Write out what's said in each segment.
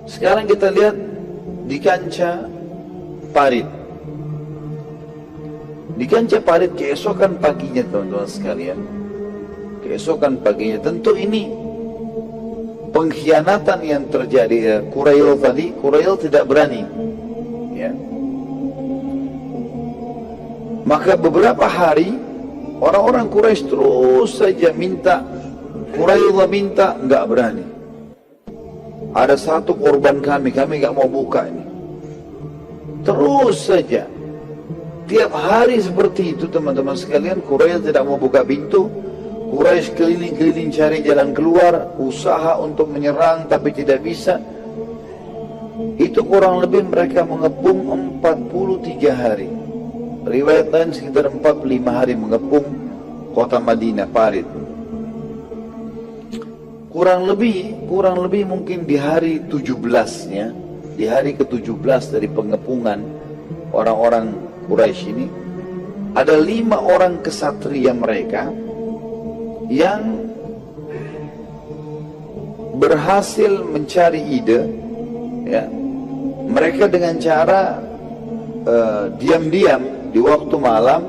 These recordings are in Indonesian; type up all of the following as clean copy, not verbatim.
Sekarang kita lihat di kancah parit. Di kancah parit keesokan paginya teman-teman sekalian, keesokan paginya, tentu ini pengkhianatan yang terjadi. Qurail tadi, Qurail tidak berani, ya. Maka beberapa hari orang-orang Quraisy terus saja minta, Qurail minta, nggak berani. Ada satu korban kami nggak mau buka ini. Terus saja, tiap hari seperti itu teman-teman sekalian. Quraisy tidak mau buka pintu. Quraisy keliling-keliling cari jalan keluar, usaha untuk menyerang tapi tidak bisa. Itu kurang lebih mereka mengepung 43 hari. Riwayat lain sekitar 45 hari mengepung kota Madinah, parit. Kurang lebih mungkin di hari 17-nya, di hari ke-17 dari pengepungan orang-orang Quraisy ini, ada 5 orang kesatria mereka yang berhasil mencari ide, ya. Mereka dengan cara diam-diam di waktu malam,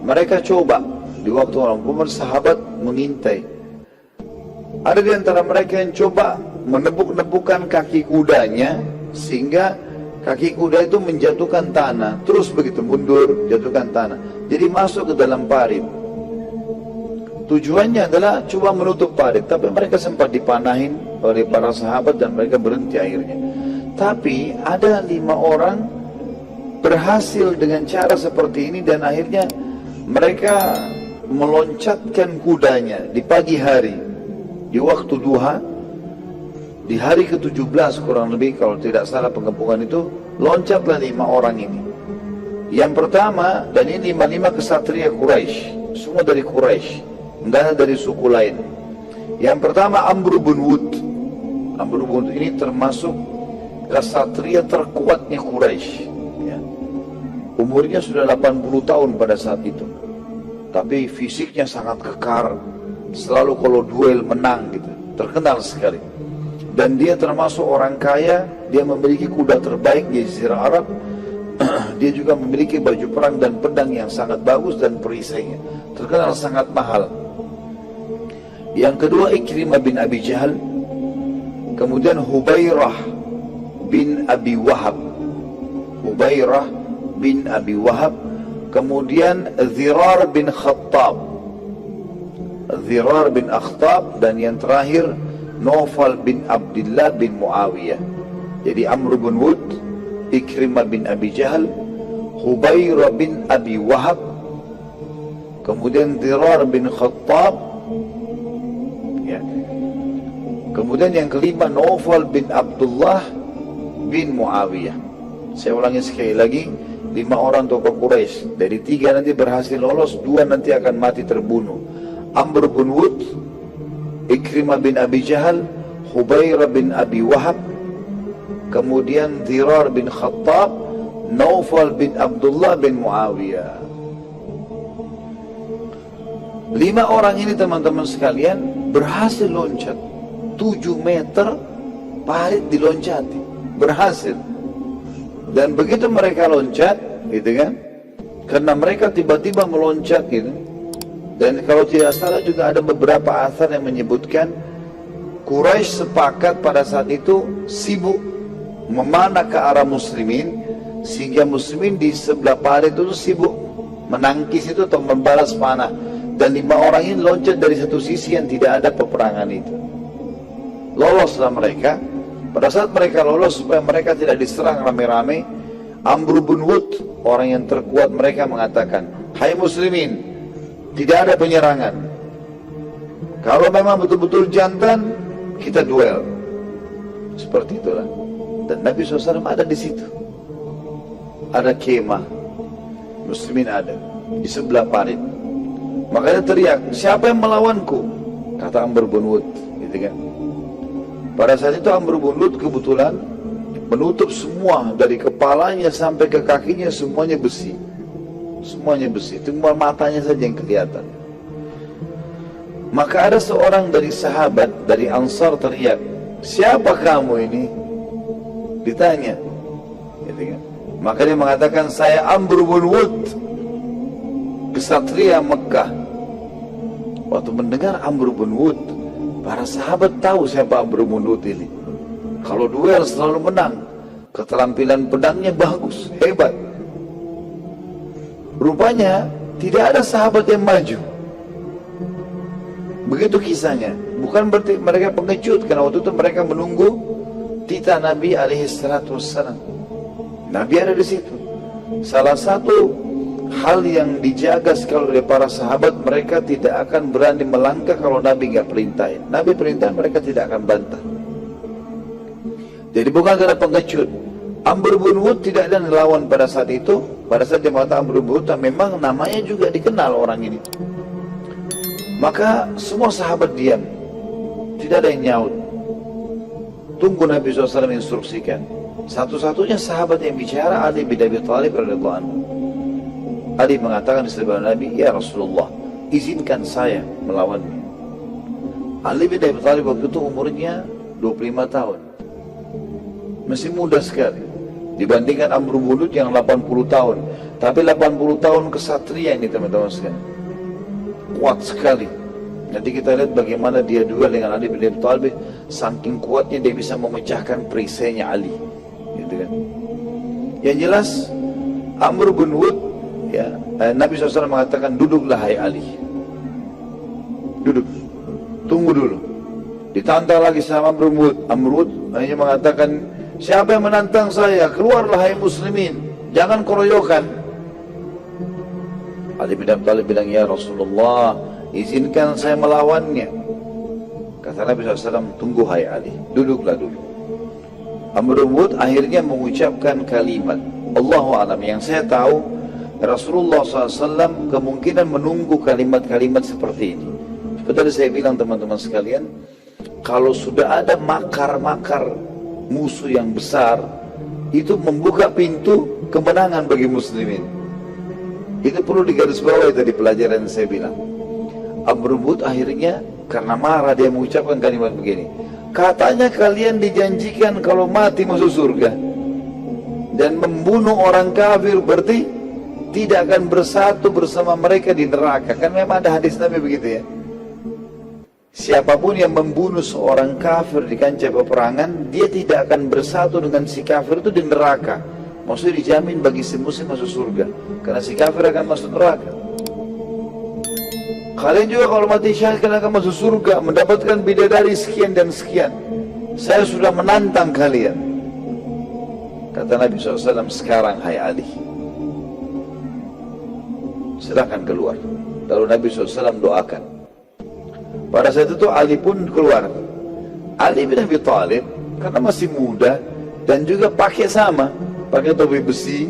mereka coba di waktu malam, kemudian sahabat mengintai. Ada di antara mereka yang coba menepuk-nepukkan kaki kudanya sehingga kaki kuda itu menjatuhkan tanah, terus begitu mundur, jatuhkan tanah, jadi masuk ke dalam parit. Tujuannya adalah coba menutup parit, tapi mereka sempat dipanahin oleh para sahabat dan mereka berhenti akhirnya. Tapi ada 5 orang berhasil dengan cara seperti ini, dan akhirnya mereka meloncatkan kudanya di pagi hari, di waktu duha, di hari ke-17 kurang lebih kalau tidak salah pengepungan itu, loncatlah 5 orang ini. Yang pertama, dan ini 5 kesatria Quraisy, semua dari Quraisy, enggak ada dari suku lain. Yang pertama Amr bin Wud. Amr bin Wud ini termasuk kesatria terkuatnya Quraisy, ya. Umurnya sudah 80 tahun pada saat itu, tapi fisiknya sangat kekar, selalu kalau duel menang gitu, terkenal sekali. Dan dia termasuk orang kaya, dia memiliki kuda terbaik di Jazirah Arab. Dia juga memiliki baju perang dan pedang yang sangat bagus, dan perisainya terkenal sangat mahal. Yang kedua Ikrimah bin Abi Jahal, kemudian Hubairah bin Abi Wahab, Hubairah bin Abi Wahab, kemudian Zirar bin Khattab, Zirar bin Akhtab, dan yang terakhir Naufal bin Abdullah bin Muawiyah. Jadi Amr bin Wud, Ikrimah bin Abi Jahal, Hubairah bin Abi Wahab, kemudian Zirar bin Khattab, ya. Kemudian yang kelima Naufal bin Abdullah bin Muawiyah. Saya ulangi sekali lagi, 5 orang tokoh Quraisy. Dari 3 nanti berhasil lolos, 2 nanti akan mati terbunuh. Amr bin Wud, Ikrimah bin Abi Jahal, Hubairah bin Abi Wahab, kemudian Zirar bin Khattab, Naufal bin Abdullah bin Muawiyah. 5 orang ini teman-teman sekalian berhasil loncat 7 meter parit, diloncati, berhasil. Dan begitu mereka loncat gitu kan, karena mereka tiba-tiba meloncat gitu. Dan kalau tidak salah juga ada beberapa asar yang menyebutkan Quraisy sepakat pada saat itu sibuk memanah ke arah muslimin, sehingga muslimin di sebelah parit itu sibuk menangkis itu atau membalas panah. Dan 5 orang ini loncat dari satu sisi yang tidak ada peperangan itu. Loloslah mereka. Pada saat mereka lolos, supaya mereka tidak diserang rame-rame, Amr bin Wud, orang yang terkuat mereka, mengatakan, "Hai muslimin, tidak ada penyerangan. Kalau memang betul-betul jantan, kita duel." Seperti itulah. Dan Nabi SAW ada di situ. Ada kemah, muslimin ada di sebelah parit. Makanya teriak, "Siapa yang melawanku?" Kata Amr bin Wud, gitu kan. Pada saat itu Amr bin Wud kebetulan menutup semua dari kepalanya sampai ke kakinya, semuanya besi. Semuanya besi, cuma matanya saja yang kelihatan. Maka ada seorang dari sahabat dari Ansar teriak, "Siapa kamu ini?" ditanya, gitu kan? Maka dia mengatakan, saya Amr bin Wud, kesatria Mekah. Waktu mendengar Amr bin Wud, para sahabat tahu siapa Amr bin Wud ini. Kalau duel selalu menang, keterampilan pedangnya bagus, hebat. Rupanya tidak ada sahabat yang maju. Begitu kisahnya. Bukan berarti mereka pengecut, karena waktu itu mereka menunggu titah Nabi alaihissalam. Nabi ada di situ. Salah satu hal yang dijaga sekali oleh para sahabat, mereka tidak akan berani melangkah kalau Nabi nggak perintahin. Nabi perintah, mereka tidak akan bantah. Jadi bukan karena pengecut. Amr bin Wud tidak ada lawan pada saat itu. Pada saat dia mengatakan Amr bin Wud, memang namanya juga dikenal orang ini. Maka semua sahabat diam, tidak ada yang nyaut. Tunggu Nabi SAW instruksikan. Satu-satunya sahabat yang bicara Ali bin Abi Thalib radhiyallahu anhu. Ali mengatakan di sebelah Nabi, ya Rasulullah, izinkan saya melawannya. Ali bin Abi Thalib waktu itu umurnya 25 tahun, masih muda sekali dibandingkan Amr bin Wud yang 80 tahun. Tapi 80 tahun kesatria ini teman-teman sekalian, kuat sekali. Nanti kita lihat bagaimana dia duel dengan Ali bin Abi Thalib. Saking kuatnya dia bisa memecahkan perisainya Ali, gitu kan. Yang jelas Amr bin Wud, ya, Nabi SAW mengatakan, duduklah hai Ali, duduk, tunggu dulu. Ditantang lagi sama Amr bin Wud. Amr bin Wud hanya mengatakan, siapa yang menantang saya, keluarlah hai muslimin, jangan keroyokan. Ali bin Abi Thalib bilang, ya Rasulullah, izinkan saya melawannya. Kata Nabi SAW, tunggu hai Ali, duduklah dulu. Amr bin Wud akhirnya mengucapkan kalimat, Allahu a'lam. Yang saya tahu, Rasulullah SAW kemungkinan menunggu kalimat-kalimat seperti ini. Seperti saya bilang teman-teman sekalian, kalau sudah ada makar-makar musuh yang besar, itu membuka pintu kemenangan bagi muslimin. Itu perlu digarisbawahi tadi pelajaran yang saya bilang. Amr bin Wud akhirnya karena marah dia mengucapkan kalimat begini, katanya kalian dijanjikan kalau mati masuk surga, dan membunuh orang kafir berarti tidak akan bersatu bersama mereka di neraka. Kan memang ada hadis Nabi begitu ya, siapapun yang membunuh seorang kafir di kancah peperangan, dia tidak akan bersatu dengan si kafir itu di neraka. Maksudnya dijamin bagi si muslim masuk surga, karena si kafir akan masuk neraka. Kalian juga kalau mati syahid kalian akan masuk surga, mendapatkan bidadari sekian dan sekian. Saya sudah menantang kalian. Kata Nabi SAW, sekarang hai Ali, silakan keluar. Lalu Nabi SAW doakan. Pada saat itu Ali pun keluar. Ali bin Abi Thalib karena masih muda dan juga pakai sama, pakai topi besi,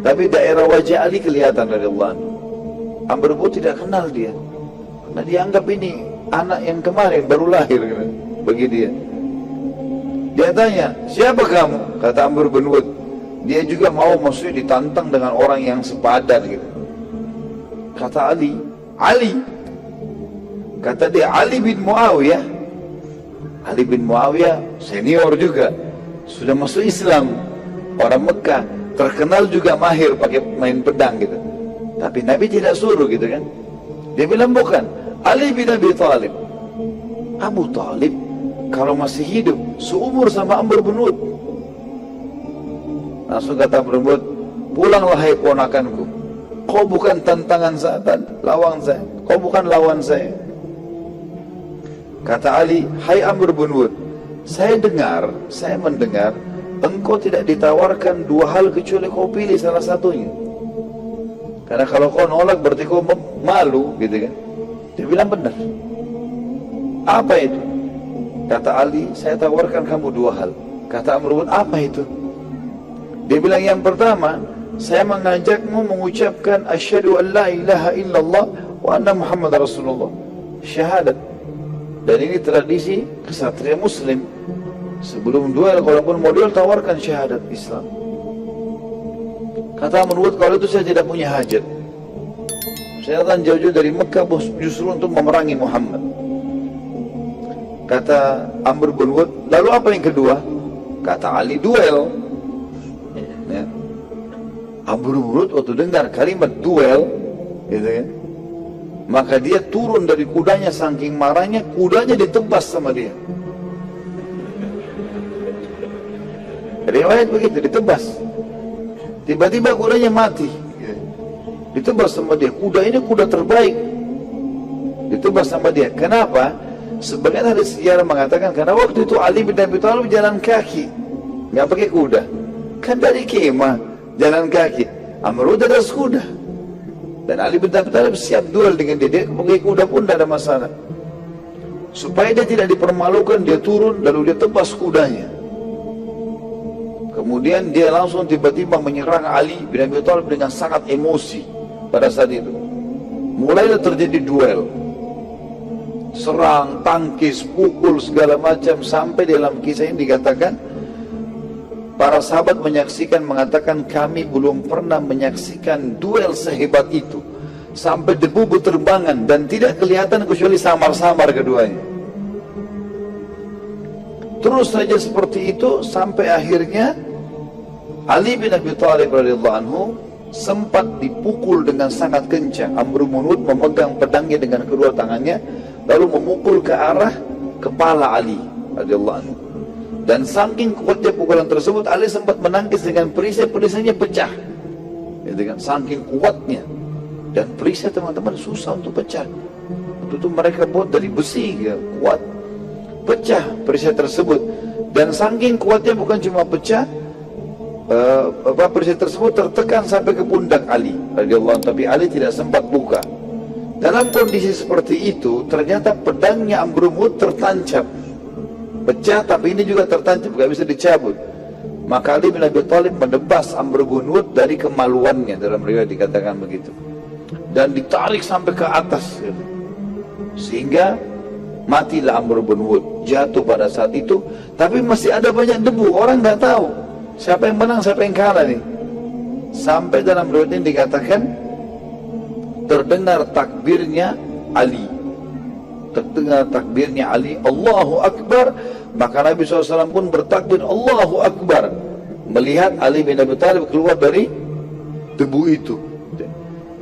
tapi daerah wajah Ali kelihatan dari Allah. Amr bin Wud tidak kenal dia, karena dianggap ini anak yang kemarin baru lahir gitu, bagi dia. Dia tanya, siapa kamu? Kata Amr bin Wud. Dia juga mau maksudnya ditantang dengan orang yang sepadan gitu. Kata Ali, Ali. Kata dia, Ali bin Muawiyah. Ali bin Muawiyah senior juga, sudah masuk Islam, orang Mekah, terkenal juga mahir pakai main pedang gitu. Tapi Nabi tidak suruh gitu kan. Dia bilang bukan, Ali bin Abi Thalib. Abu Thalib kalau masih hidup seumur sama Amr bin Wud. Langsung kata Amr bin Wud, pulanglah hai ponakanku, kau bukan tantangan saya, lawan saya, kau bukan lawan saya. Kata Ali, hai Amr bin Wud, saya mendengar engkau tidak ditawarkan dua hal kecuali kau pilih salah satunya. Karena kalau kau nolak berarti kau malu gitu kan. Dia bilang benar. Apa itu? Kata Ali, saya tawarkan kamu dua hal. Kata Amr bin Wud, apa itu? Dia bilang, yang pertama, saya mengajakmu mengucapkan asyhadu an la ilaha illallah wa anna Muhammad Rasulullah, syahadat. Dan ini tradisi kesatria muslim. Sebelum duel, kalaupun mau duel, tawarkan syahadat Islam. Kata Amr bin Wud, kalau itu saya tidak punya hajat. Saya datang jauh-jauh dari Mekah justru untuk memerangi Muhammad. Kata Amr bin Wud, lalu apa yang kedua? Kata Ali, duel. Ya. Amr bin Wud waktu dengar kalimat duel, gitu kan, maka dia turun dari kudanya, saking marahnya kudanya ditebas sama dia. Riwayat begitu, ditebas. Tiba-tiba kudanya mati, ditebas sama dia. Kuda ini kuda terbaik, ditebas sama dia. Kenapa? Sebagian ahli sejarah mengatakan karena waktu itu Ali bin Abi Thalib jalan kaki, nggak pakai kuda, kan dari kemah jalan kaki. Amr bin atas kuda, dan Ali bin Abi Thalib siap duel dengan dia pakai kuda pun tidak ada masalah. Supaya dia tidak dipermalukan, dia turun lalu dia tebas kudanya. Kemudian dia langsung tiba-tiba menyerang Ali bin Abi Thalib dengan sangat emosi pada saat itu. Mulailah terjadi duel, serang, tangkis, pukul, segala macam. Sampai dalam kisah ini dikatakan para sahabat menyaksikan, mengatakan kami belum pernah menyaksikan duel sehebat itu. Sampai debu berterbangan dan tidak kelihatan kecuali samar-samar keduanya. Terus saja seperti itu sampai akhirnya Ali bin Abi Thalib radhiyallahu anhu sempat dipukul dengan sangat kencang. Amr bin Wud memegang pedangnya dengan kedua tangannya lalu memukul ke arah kepala Ali radhiyallahu anhu. Dan saking kuatnya pukulan tersebut, Ali sempat menangkis dengan perisai-perisainya pecah. Gitu kan, saking kuatnya. Dan perisai teman-teman susah untuk pecah. Waktu itu mereka buat dari besi, ya, kuat. Pecah perisai tersebut. Dan saking kuatnya bukan cuma pecah, perisai tersebut tertekan sampai ke pundak Ali radhiyallahu anhu, tapi Ali tidak sempat buka. Dalam kondisi seperti itu, ternyata pedangnya Amr bin Wud tertancap, pecah, tapi ini juga tertancap, gak bisa dicabut. Maka Ali bin Abi Thalib menebas Amr bin Wud dari kemaluannya, dalam riwayat dikatakan begitu, dan ditarik sampai ke atas, sehingga matilah Amr bin Wud, jatuh pada saat itu. Tapi masih ada banyak debu, orang nggak tahu siapa yang menang, siapa yang kalah nih. Sampai dalam riwayat ini dikatakan terdengar takbirnya Ali, terdengar takbirnya Ali, Allahu Akbar. Maka Nabi SAW pun bertakbir Allahu Akbar, melihat Ali bin Abi Thalib keluar dari debu itu.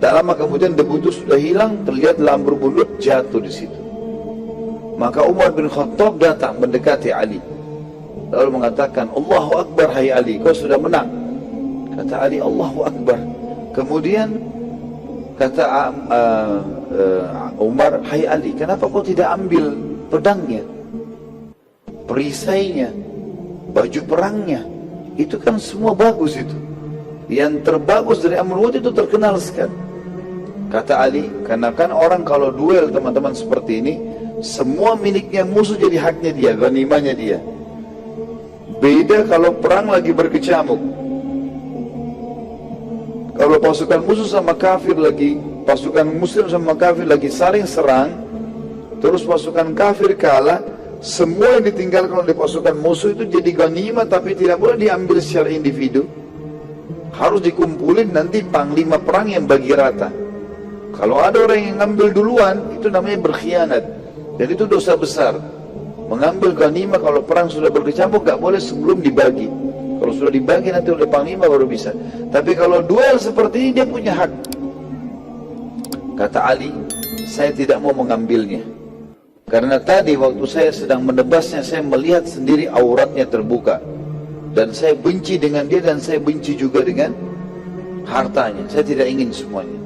Tak lama kemudian debu itu sudah hilang, terlihat Amr bin Wud jatuh di situ. Maka Umar bin Khattab datang mendekati Ali, lalu mengatakan, Allahu Akbar, hai Ali, kau sudah menang. Kata Ali, Allahu Akbar. Kemudian kata Umar, hai Ali, kenapa kau tidak ambil pedangnya, perisainya, baju perangnya? Itu kan semua bagus itu. Yang terbagus dari Amr bin Wud itu terkenal sekali. Kata Ali, karena kan orang kalau duel teman-teman seperti ini, semua miliknya musuh jadi haknya dia, ghanimahnya dia. Beda kalau perang lagi berkecamuk. Kalau pasukan musuh sama kafir lagi, pasukan muslim sama kafir lagi saling serang, terus pasukan kafir kalah, semua yang ditinggalkan oleh pasukan musuh itu jadi ghanimah, tapi tidak boleh diambil secara individu. Harus dikumpulin, nanti panglima perang yang bagi rata. Kalau ada orang yang ngambil duluan, itu namanya berkhianat. Dan itu dosa besar. Mengambil ghanimah kalau perang sudah berkecamuk gak boleh sebelum dibagi. Kalau sudah dibagi nanti oleh panglima baru bisa. Tapi kalau duel seperti ini dia punya hak. Kata Ali, saya tidak mau mengambilnya. Karena tadi waktu saya sedang menebasnya, saya melihat sendiri auratnya terbuka. Dan saya benci dengan dia, dan saya benci juga dengan hartanya. Saya tidak ingin semuanya.